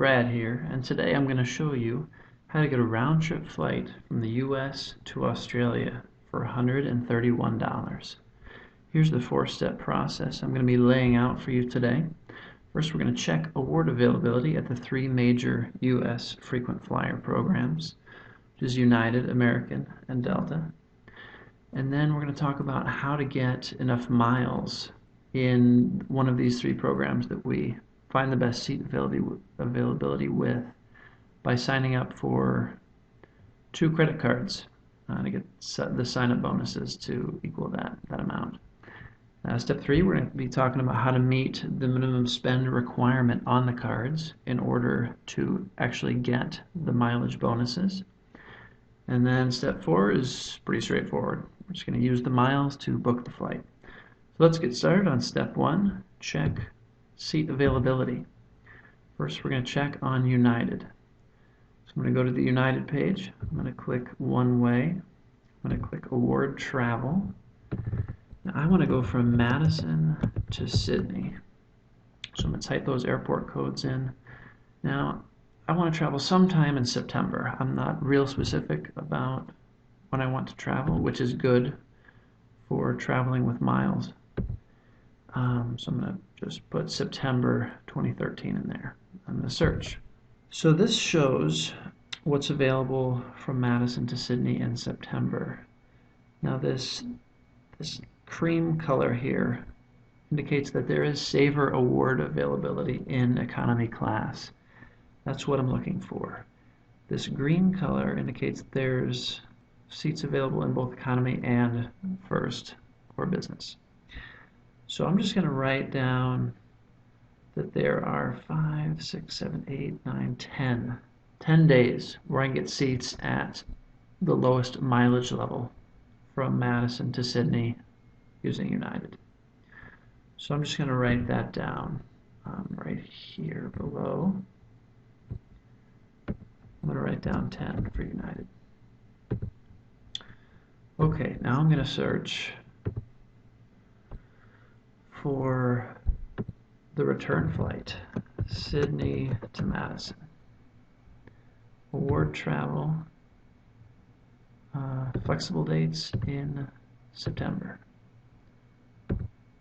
Brad here, and today I'm going to show you how to get a round-trip flight from the US to Australia for $131. Here's the four-step process I'm going to be laying out for you today. First, we're going to check award availability at the three major US frequent flyer programs, which is United, American, and Delta. And then we're going to talk about how to get enough miles in one of these three programs that we find the best seat availability with by signing up for 2 credit cards to get the sign-up bonuses to equal that amount. Step 3, we're going to be talking about how to meet the minimum spend requirement on the cards in order to actually get the mileage bonuses. And then step 4 is pretty straightforward. We're just going to use the miles to book the flight. So let's get started on step 1, check seat availability. First, we're going to check on United. So I'm going to go to the United page. I'm going to click One Way. I'm going to click Award Travel. Now I want to go from Madison to Sydney. So I'm going to type those airport codes in. Now, I want to travel sometime in September. I'm not real specific about when I want to travel, which is good for traveling with miles. So I'm going to just put September 2013 in there. I'm going to search. So this shows what's available from Madison to Sydney in September. Now this cream color here indicates that there is Saver Award availability in economy class. That's what I'm looking for. This green color indicates that there's seats available in both economy and first or business. So I'm just going to write down that there are 5, 6, 7, 8, 9, 10 days where I can get seats at the lowest mileage level from Madison to Sydney using United. So I'm just going to write that down right here below. I'm going to write down 10 for United. Okay, now I'm going to search for the return flight, Sydney to Madison. Award travel, flexible dates in September.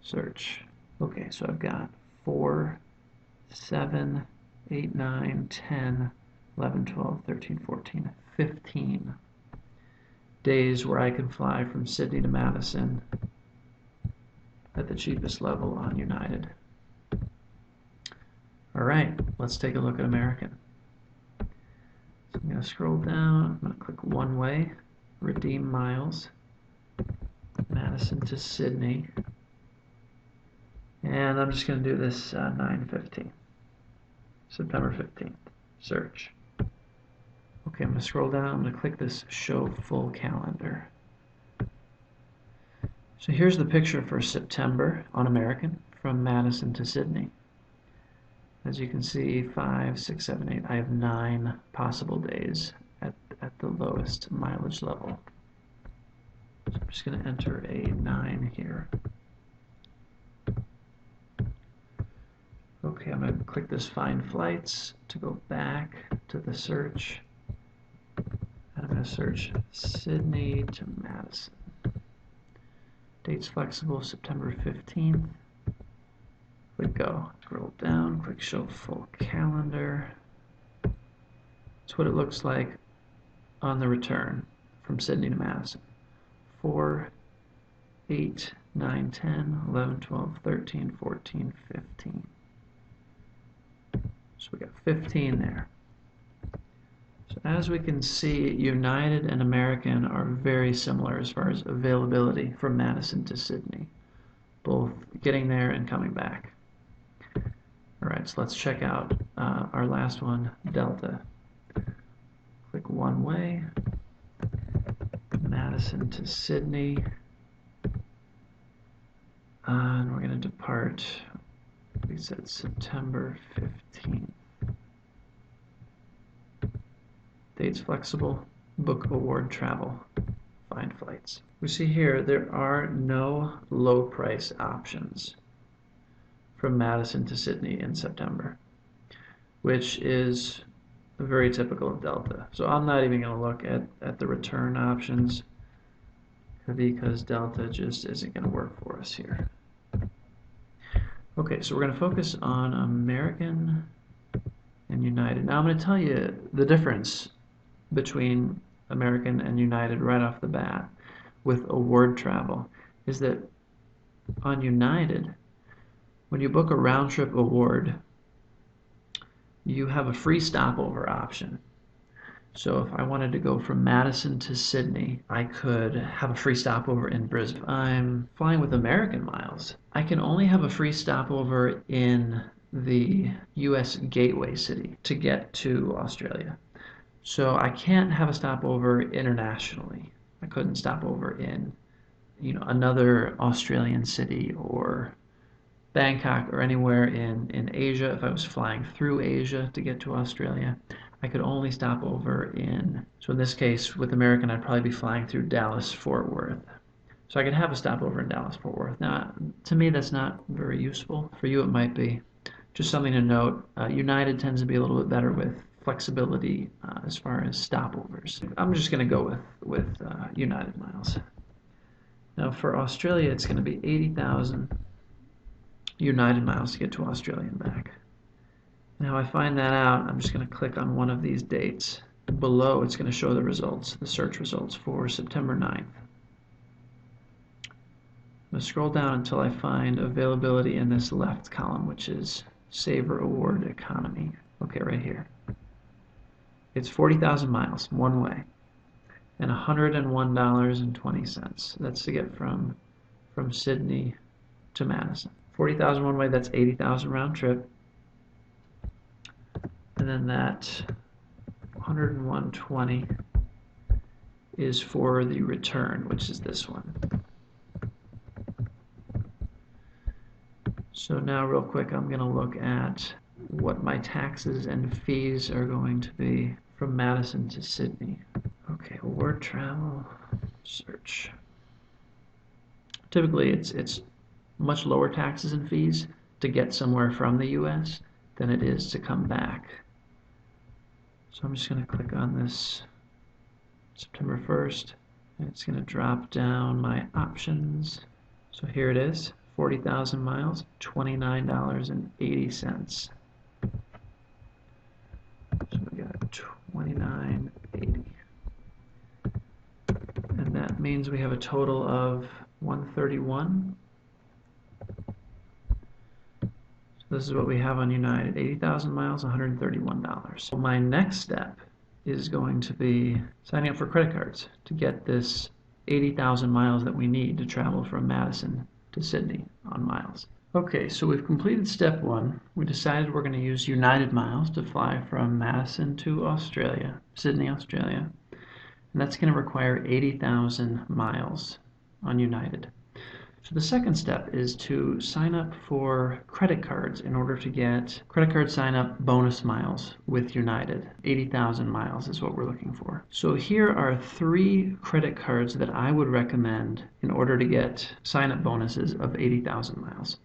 Search. Okay, so I've got 4, 7, 8, 9, 10, 11, 12, 13, 14, 15 days where I can fly from Sydney to Madison at the cheapest level on United. All right, let's take a look at American. So I'm going to scroll down. I'm going to click One Way, Redeem Miles, Madison to Sydney, and I'm just going to do this 9/15, September 15th. Search. Okay, I'm going to scroll down. I'm going to click this Show Full Calendar. So here's the picture for September on American from Madison to Sydney. As you can see, 5, 6, 7, 8, I have 9 possible days at the lowest mileage level. So I'm just going to enter a 9 here. Okay, I'm going to click this Find Flights to go back to the search. And I'm going to search Sydney to Madison. Dates flexible, September 15th. Click Go. Scroll down, click Show Full Calendar. That's what it looks like on the return from Sydney to Madison. 4, 8, 9, 10, 11, 12, 13, 14, 15. So we got 15 there. So as we can see, United and American are very similar as far as availability from Madison to Sydney, both getting there and coming back. All right, so let's check out our last one, Delta. Click One Way, Madison to Sydney, and we're going to depart, we said September 15th. Dates flexible, book award travel, find flights. We see here there are no low price options from Madison to Sydney in September. which is very typical of Delta. So I'm not even going to look at the return options because Delta just isn't going to work for us here. Okay, so we're going to focus on American and United. Now I'm going to tell you the difference between American and United right off the bat with award travel is that on United, when you book a round-trip award, you have a free stopover option. So if I wanted to go from Madison to Sydney, I could have a free stopover in Brisbane. If I'm flying with American miles, I can only have a free stopover in the US gateway city to get to Australia. So I can't have a stopover internationally. I couldn't stop over in, another Australian city or Bangkok or anywhere in Asia. If I was flying through Asia to get to Australia, I could only stop over so in this case with American, I'd probably be flying through Dallas, Fort Worth. So I could have a stopover in Dallas, Fort Worth. Now, to me, that's not very useful. For you, it might be. Just something to note, United tends to be a little bit better with flexibility as far as stopovers. I'm just going to go with United miles. Now for Australia, it's going to be 80,000 United miles to get to Australia and back. Now I find that out, I'm just going to click on one of these dates. Below, it's going to show the results, the search results for September 9th. I'm going to scroll down until I find availability in this left column, which is Saver Award Economy. Okay, right here. It's 40,000 miles one way and $101.20. That's to get from Sydney to Madison. 40,000 one way, that's 80,000 round trip. And then that 101.20 is for the return, which is this one. So now real quick, I'm going to look at what my taxes and fees are going to be from Madison to Sydney. Okay, award travel, search. Typically it's much lower taxes and fees to get somewhere from the US than it is to come back. So I'm just going to click on this September 1st, and it's going to drop down my options. So here it is, 40,000 miles, $29.80. So we got $29.80. And that means we have a total of $131. This is what we have on United, 80,000 miles, $131. So my next step is going to be signing up for credit cards to get this 80,000 miles that we need to travel from Madison to Sydney on miles. Okay, so we've completed step one. We decided we're going to use United miles to fly from Madison to Australia, Sydney, Australia. And that's going to require 80,000 miles on United. So the second step is to sign up for credit cards in order to get credit card sign up bonus miles with United. 80,000 miles is what we're looking for. So here are 3 credit cards that I would recommend in order to get sign up bonuses of 80,000 miles.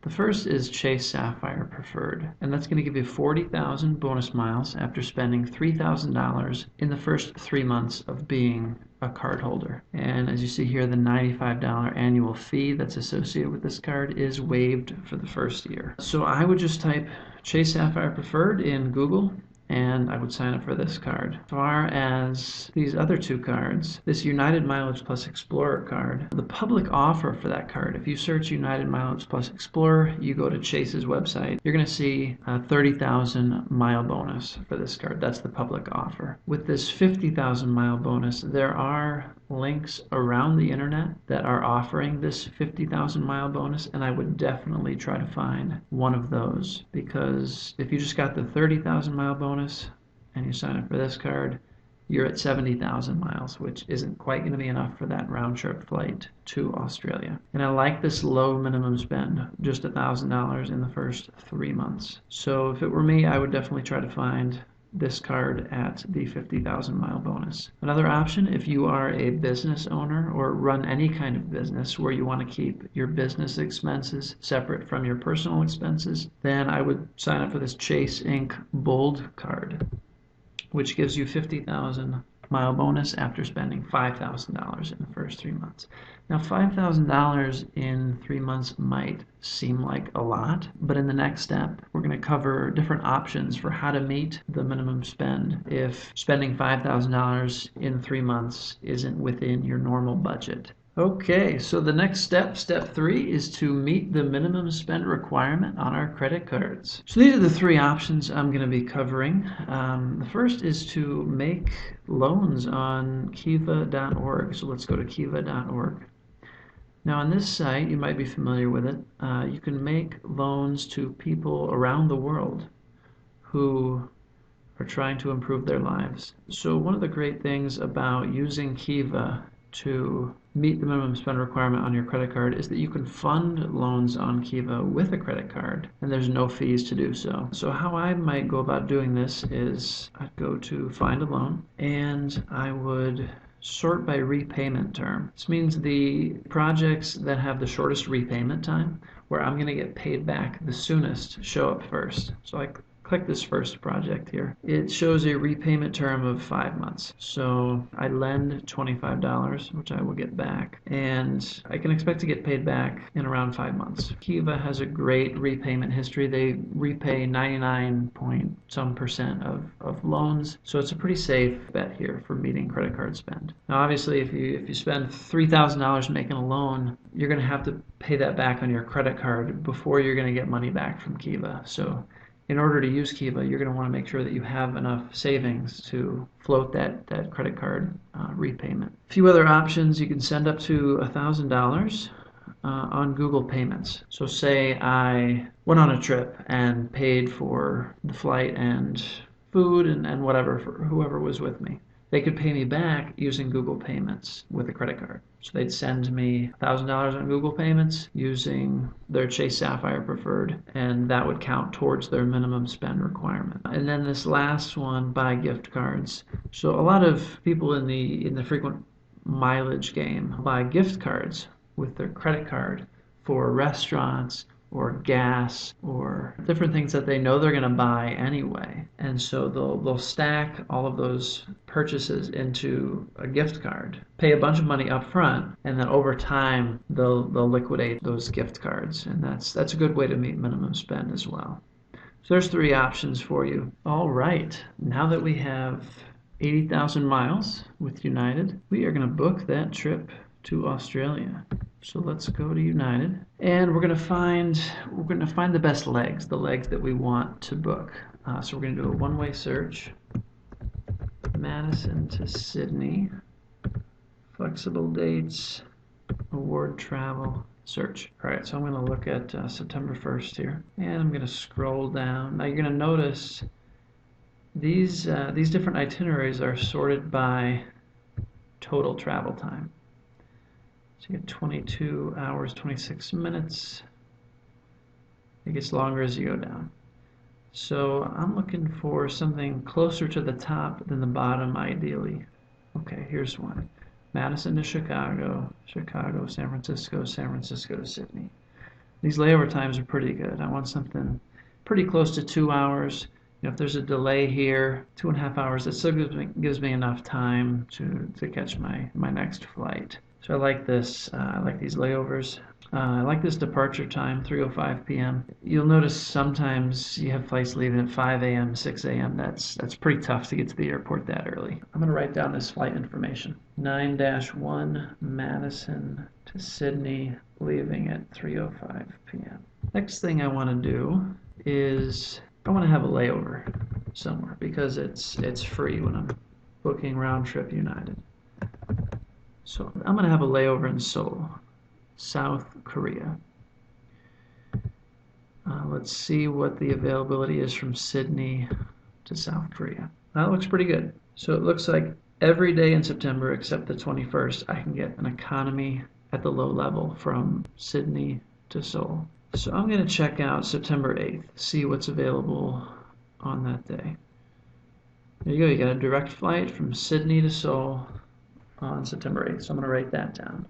The first is Chase Sapphire Preferred, and that's going to give you 40,000 bonus miles after spending $3,000 in the first 3 months of being a card holder. And as you see here, the $95 annual fee that's associated with this card is waived for the first year. So I would just type Chase Sapphire Preferred in Google, and I would sign up for this card. As far as these other 2 cards, this United Mileage Plus Explorer card, the public offer for that card, if you search United Mileage Plus Explorer, you go to Chase's website, you're going to see a 30,000 mile bonus for this card. That's the public offer. With this 50,000 mile bonus, there are links around the internet that are offering this 50,000 mile bonus, and I would definitely try to find one of those, because if you just got the 30,000 mile bonus and you sign up for this card, you're at 70,000 miles, which isn't quite going to be enough for that round trip flight to Australia. And I like this low minimum spend, just $1,000 in the first 3 months. So if it were me, I would definitely try to find this card at the 50,000 mile bonus. Another option, if you are a business owner or run any kind of business where you want to keep your business expenses separate from your personal expenses, then I would sign up for this Chase Inc. Bold card, which gives you 50,000 mile bonus after spending $5,000 in the first 3 months. Now, $5,000 in 3 months might seem like a lot, but in the next step, we're going to cover different options for how to meet the minimum spend if spending $5,000 in 3 months isn't within your normal budget. Okay, so the next step, step 3, is to meet the minimum spend requirement on our credit cards. So these are the 3 options I'm going to be covering. The first is to make loans on kiva.org. So let's go to kiva.org. Now on this site, you might be familiar with it, you can make loans to people around the world who are trying to improve their lives. So one of the great things about using Kiva to meet the minimum spend requirement on your credit card is that you can fund loans on Kiva with a credit card, and there's no fees to do so. So how I might go about doing this is I'd go to find a loan, and I would sort by repayment term. This means the projects that have the shortest repayment time, where I'm going to get paid back the soonest, show up first. So I click this first project here. It shows a repayment term of 5 months. So I lend $25, which I will get back, and I can expect to get paid back in around 5 months. Kiva has a great repayment history. They repay 99% of loans, so it's a pretty safe bet here for meeting credit card spend. Now obviously if you spend $3,000 making a loan, you're going to have to pay that back on your credit card before you're going to get money back from Kiva. So in order to use Kiva, you're going to want to make sure that you have enough savings to float that credit card repayment. A few other options, you can send up to $1,000 on Google Payments. So say I went on a trip and paid for the flight and food and whatever for whoever was with me. They could pay me back using Google Payments with a credit card. So they'd send me $1,000 on Google Payments using their Chase Sapphire Preferred, and that would count towards their minimum spend requirement. And then this last one, buy gift cards. So a lot of people in the frequent mileage game buy gift cards with their credit card for restaurants or gas or different things that they know they're going to buy anyway. And so they'll stack all of those purchases into a gift card, pay a bunch of money up front, and then over time they'll liquidate those gift cards. And that's a good way to meet minimum spend as well. So there's 3 options for you. All right, now that we have 80,000 miles with United, we are going to book that trip to Australia. So let's go to United, and we're going to find the best legs, the legs that we want to book. So we're going to do a one-way search. Madison to Sydney, flexible dates, award travel, search. All right, so I'm going to look at September 1st here, and I'm going to scroll down. Now you're going to notice these different itineraries are sorted by total travel time. So you get 22 hours, 26 minutes. It gets longer as you go down. So I'm looking for something closer to the top than the bottom, ideally. Okay, here's one. Madison to Chicago, Chicago, San Francisco, San Francisco to Sydney. These layover times are pretty good. I want something pretty close to 2 hours. You know, if there's a delay here, 2.5 hours, that still gives me enough time to catch my next flight. So I like this. I like these layovers. I like this departure time, 3:05 p.m. You'll notice sometimes you have flights leaving at 5 a.m., 6 a.m. That's pretty tough to get to the airport that early. I'm going to write down this flight information. 9-1 Madison to Sydney, leaving at 3:05 p.m. Next thing I want to do is I want to have a layover somewhere because it's free when I'm booking round trip United. So I'm going to have a layover in Seoul, South Korea. Let's see what the availability is from Sydney to South Korea. That looks pretty good. So it looks like every day in September except the 21st, I can get an economy at the low level from Sydney to Seoul. So I'm going to check out September 8th, see what's available on that day. There you go, you got a direct flight from Sydney to Seoul on September 8th, so I'm going to write that down.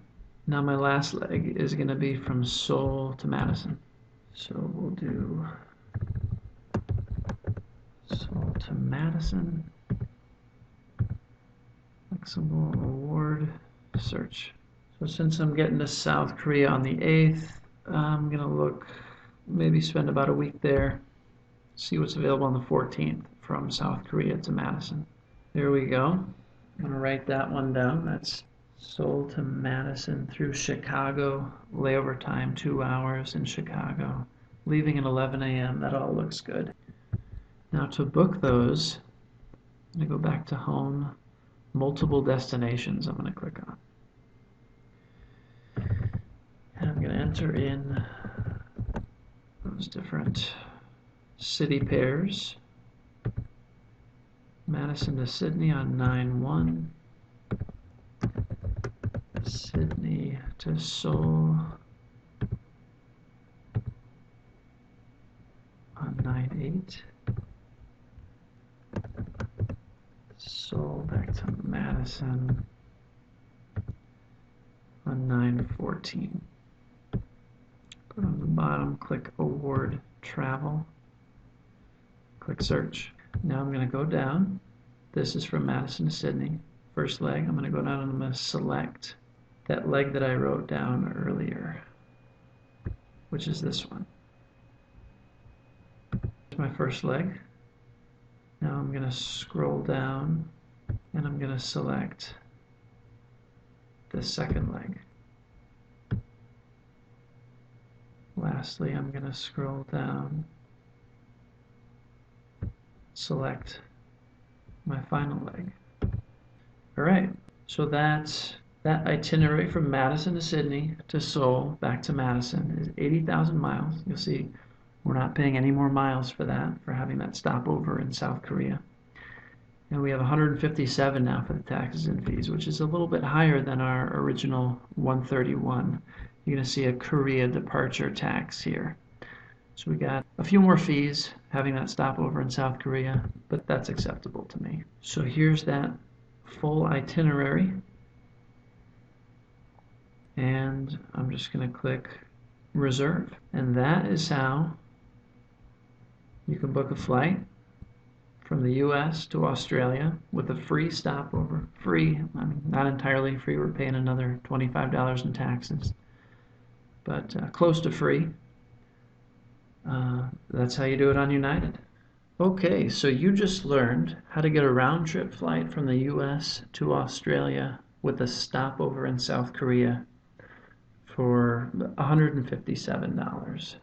Now my last leg is going to be from Seoul to Madison. So we'll do Seoul to Madison, flexible award, search. So since I'm getting to South Korea on the 8th, I'm going to look, maybe spend about a week there, see what's available on the 14th from South Korea to Madison. There we go. I'm going to write that one down. That's Seoul to Madison through Chicago, layover time 2 hours in Chicago, leaving at 11 a.m. That all looks good. Now to book those, I'm going to go back to home, multiple destinations I'm going to click on. And I'm going to enter in those different city pairs. Madison to Sydney on 9/1. Sydney to Seoul on 9/8. Seoul back to Madison on 9/14. Go down to the bottom, click Award Travel, click Search. Now I'm going to go down. This is from Madison to Sydney. First leg, I'm going to go down and I'm going to select that leg that I wrote down earlier, which is this one. Here's my first leg. Now I'm going to scroll down and I'm going to select the second leg. Lastly, I'm going to scroll down, select my final leg. All right, so that itinerary from Madison to Sydney to Seoul back to Madison is 80,000 miles. You'll see we're not paying any more miles for that, for having that stopover in South Korea. And we have 157 now for the taxes and fees, which is a little bit higher than our original 131. You're going to see a Korea departure tax here. So we got a few more fees having that stopover in South Korea, but that's acceptable to me. So here's that full itinerary. And I'm just going to click reserve. And that is how you can book a flight from the US to Australia with a free stopover. Free, I mean, not entirely free. We're paying another $25 in taxes, but close to free. That's how you do it on United. Okay, so you just learned how to get a round-trip flight from the US to Australia with a stopover in South Korea for $157.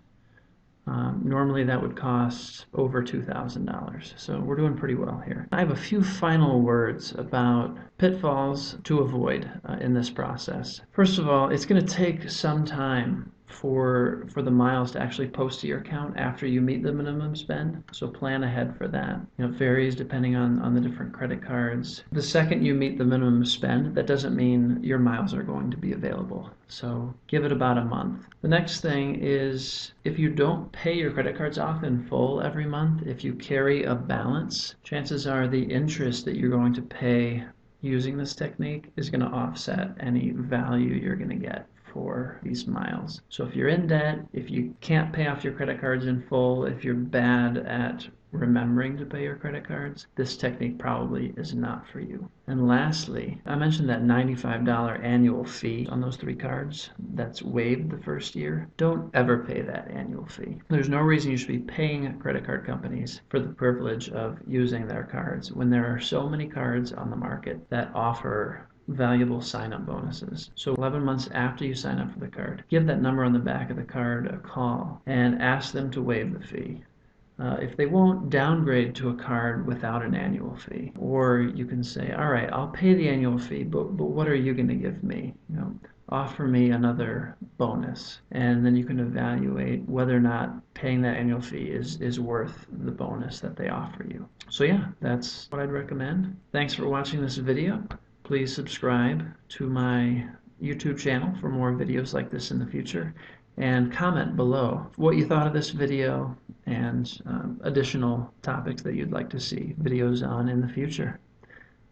Normally that would cost over $2,000, so we're doing pretty well here. I have a few final words about pitfalls to avoid in this process. First of all, it's going to take some time for the miles to actually post to your account after you meet the minimum spend, so plan ahead for that. You know, it varies depending on the different credit cards. The second you meet the minimum spend, that doesn't mean your miles are going to be available, so give it about a month. The next thing is, if you don't pay your credit cards off in full every month, if you carry a balance, chances are the interest that you're going to pay using this technique is going to offset any value you're going to get for these miles. So if you're in debt, if you can't pay off your credit cards in full, if you're bad at remembering to pay your credit cards, this technique probably is not for you. And lastly, I mentioned that $95 annual fee on those 3 cards that's waived the first year. Don't ever pay that annual fee. There's no reason you should be paying credit card companies for the privilege of using their cards when there are so many cards on the market that offer valuable sign-up bonuses. So 11 months after you sign up for the card, give that number on the back of the card a call and ask them to waive the fee. If they won't, downgrade to a card without an annual fee. Or you can say, all right, I'll pay the annual fee, but what are you going to give me? You know, offer me another bonus. And then you can evaluate whether or not paying that annual fee is worth the bonus that they offer you. So yeah, that's what I'd recommend. Thanks for watching this video. Please subscribe to my YouTube channel for more videos like this in the future, and comment below what you thought of this video, and additional topics that you'd like to see videos on in the future.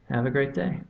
Have a great day.